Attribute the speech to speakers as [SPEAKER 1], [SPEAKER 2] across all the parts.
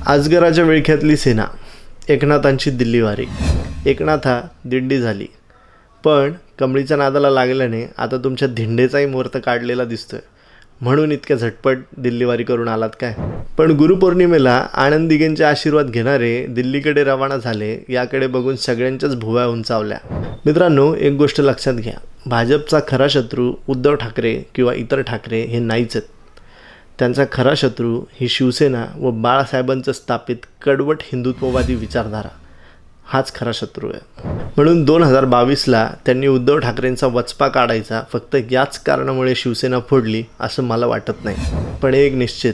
[SPEAKER 1] अजगराच्या विळख्यातली सेना, एकनाथांची दिल्लीवारी. एकनाथा दिंडी झाली, पण कमळीच्या नादाला लागल्याने आता तुमच्या धिंडेचाही मुहूर्त काढलेला दिसतोय. म्हणून इतक्या झटपट दिल्लीवारी करून आलात काय? पण गुरुपौर्णिमेला आनंद दिघेंचे आशीर्वाद घेणारे दिल्लीकडे रवाना झाले, याकडे बघून सगळ्यांच्याच भुवया उंचावल्या. मित्रांनो, एक गोष्ट लक्षात घ्या, भाजपचा खरा शत्रू उद्धव ठाकरे किंवा इतर ठाकरे हे नाहीच आहेत. त्यांचा खरा शत्रू ही शिवसेना व बाळासाहेबांचं स्थापित कडवट हिंदुत्ववादी विचारधारा हाच खरा शत्रू आहे. म्हणून 2022ला त्यांनी उद्धव ठाकरेंचा वचपा काढायचा फक्त याच कारणामुळे शिवसेना फोडली असं मला वाटत नाही. पण एक निश्चित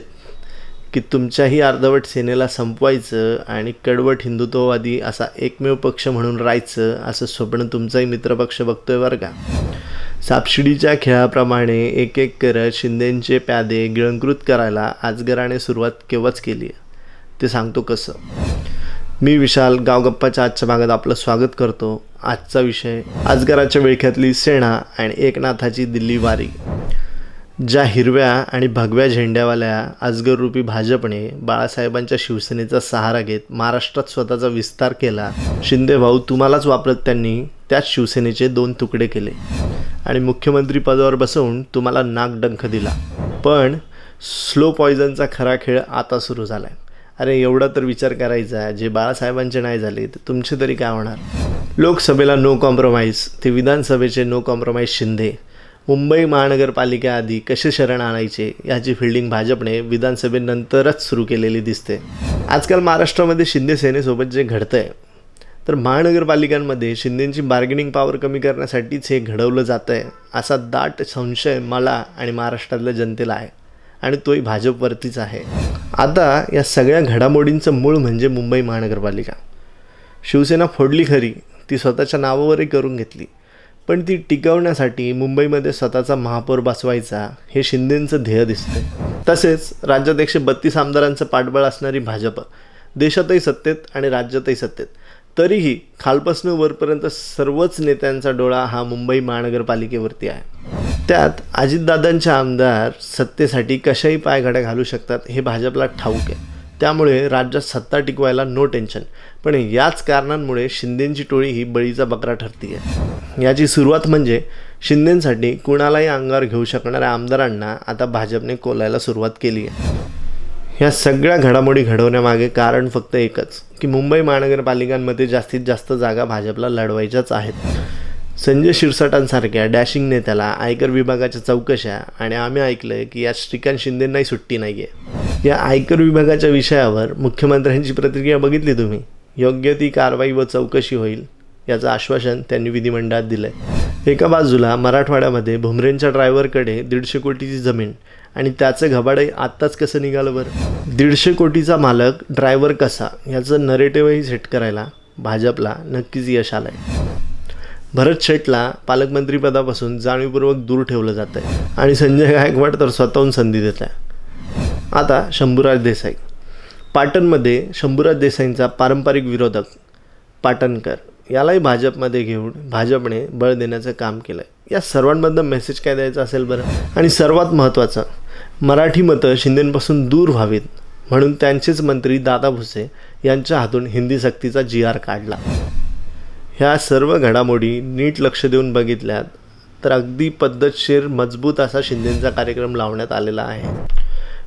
[SPEAKER 1] की तुमच्याही अर्धवट सेनेला संपवायचं आणि कडवट हिंदुत्ववादी असा एकमेव पक्ष म्हणून राहायचं असं स्वप्न तुमचाही मित्रपक्ष बघतोय बरं का. सापशिडीच्या खेळाप्रमाणे एक एक करत शिंदेंचे प्यादे गिळंकृत करायला अजगराने सुरुवात केव्हाच केली आहे ते सांगतो कसं. मी विशाल गावगप्पाच्या आजच्या भागात आपलं स्वागत करतो. आजचा विषय अजगराच्या विळख्यातली सेना आणि एकनाथाची दिल्ली वारी. ज्या हिरव्या आणि भगव्या झेंड्यावाल्या अजगररूपी भाजपने बाळासाहेबांच्या शिवसेनेचा सहारा घेत महाराष्ट्रात स्वतःचा विस्तार केला, शिंदे भाऊ तुम्हालाच वापरत त्यांनी त्याच शिवसेनेचे 2 तुकडे केले आणि मुख्यमंत्री पदावर बसवून तुम्हाला नाकडंख दिला. पण स्लो पॉयझनचा खरा खेळ आता सुरू झाला आहे. अरे एवढा तर विचार करायचा, जे बाळासाहेबांचे नाही झाले तर तुमचे तरी काय होणार. लोकसभेला नो कॉम्प्रोमाइज ते विधानसभेचे नो कॉम्प्रोमाइज शिंदे. मुंबई महानगरपालिकेआधी कसे शरण आणायचे याची फिल्डिंग भाजपने विधानसभेनंतरच सुरू केलेली दिसते. आजकाल महाराष्ट्रामध्ये शिंदे सेनेसोबत जे घडतं आहे तर महानगरपालिकांमध्ये शिंदेंची बार्गेनिंग पॉवर कमी करण्यासाठीच हे घडवलं जातं आहे असा दाट संशय मला आणि महाराष्ट्रातल्या जनतेला आहे आणि तोही भाजपवरतीच आहे. आता या सगळ्या घडामोडींचं मूळ म्हणजे मुंबई महानगरपालिका. शिवसेना फोडली खरी, ती स्वतःच्या नावावरही करून घेतली, पण ती टिकवण्यासाठी मुंबईमध्ये स्वतःचा महापौर बसवायचा हे शिंदेंचं ध्येय दिसते. तसेच राज्यात 132 आमदारांचं पाठबळ असणारी भाजप देशातही सत्तेत आणि राज्यातही सत्तेत, तरीही खालपासून वरपर्यंत सर्वच नेत्यांचा डोळा हा मुंबई महानगरपालिकेवरती आहे. त्यात अजितदादांचे आमदार सत्तेसाठी कशाही पायघड्या घालू शकतात हे भाजपला ठाऊक आहे. त्यामुळे राज्यात सत्ता टिकवायला नो टेन्शन. पण याच कारणांमुळे शिंदेंची टोळी ही बळीचा बकरा ठरती आहे. याची सुरुवात म्हणजे शिंदेंसाठी कुणालाही अंगावर घेऊ शकणाऱ्या आमदारांना आता भाजपने कोलायला सुरुवात केली आहे. ह्या सगळ्या घडामोडी घडवण्यामागे कारण फक्त एकच की मुंबई महानगरपालिकांमध्ये जास्तीत जास्त जागा भाजपला लढवायच्याच आहेत. संजय शिरसाटांसारख्या डॅशिंग नेत्याला आयकर विभागाच्या चौकशा आणि आम्ही ऐकलं की या श्रीकांत शिंदेंनाही सुट्टी नाही आहे. या आयकर विभागाच्या विषयावर मुख्यमंत्र्यांची प्रतिक्रिया बघितली तुम्ही. योग्य ती कारवाई व चौकशी होईल याचं आश्वासन त्यांनी विधिमंडळात दिलं आहे. एका बाजूला मराठवाड्यामध्ये भुमरेंच्या ड्रायव्हरकडे 150 कोटीची जमीन आणि त्याचं घबाडही आत्ताच कसं निघालं बरं. 150 कोटीचा मालक ड्रायव्हर कसा याचं नरेटिव्हही सेट करायला भाजपला नक्कीच यश आलं आहे. भरत शेटला पालकमंत्रीपदापासून जाणीवपूर्वक दूर ठेवलं जातं आहे आणि संजय गायकवाड तर स्वतःहून संधी देत आहे. आता शंभूराज देसाई. पाटणमध्ये शंभूराज देसाईंचा पारंपरिक विरोधक पाटणकर यालाही भाजपमध्ये घेऊन भाजपने बळ देण्याचं काम केलं आहे. या सर्वांमधनं मेसेज काय द्यायचा असेल बरं. आणि सर्वात महत्त्वाचं, मराठी मतं शिंदेंपासून दूर व्हावीत म्हणून त्यांचेच मंत्री दादा भुसे यांच्या हातून हिंदी सक्तीचा GR काढला. ह्या सर्व घडामोडी नीट लक्ष देऊन बघितल्यात तर अगदी पद्धतशीर मजबूत असा शिंदेंचा कार्यक्रम लावण्यात आलेला आहे.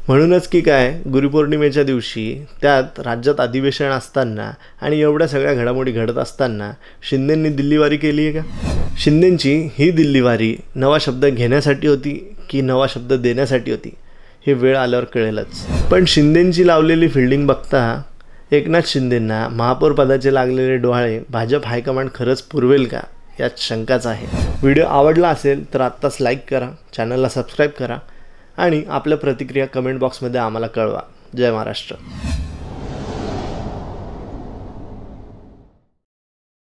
[SPEAKER 1] म्हणूनच की काय, गुरुपौर्णिमेच्या दिवशी त्यात राज्यात अधिवेशन असताना आणि एवढ्या सगळ्या घडामोडी घडत असताना शिंदेंनी दिल्लीवारी केली आहे का? शिंदेंची ही दिल्लीवारी नवा शब्द घेण्यासाठी होती की नवा शब्द देण्यासाठी होती हे वेळ आल्यावर कळेलच. पण शिंदेंची लावलेली फिल्डिंग बघता एकनाथ शिंदेंना महापौर पदाचे लागलेले डोहाळे भाजप हायकमांड खरंच पुरवेल का यात शंकाच आहे. व्हिडिओ आवडला असेल तर आत्ताच लाईक करा, चॅनलला सबस्क्राईब करा आणि आपल्या प्रतिक्रिया कमेंट बॉक्समध्ये आम्हाला कळवा. जय महाराष्ट्र.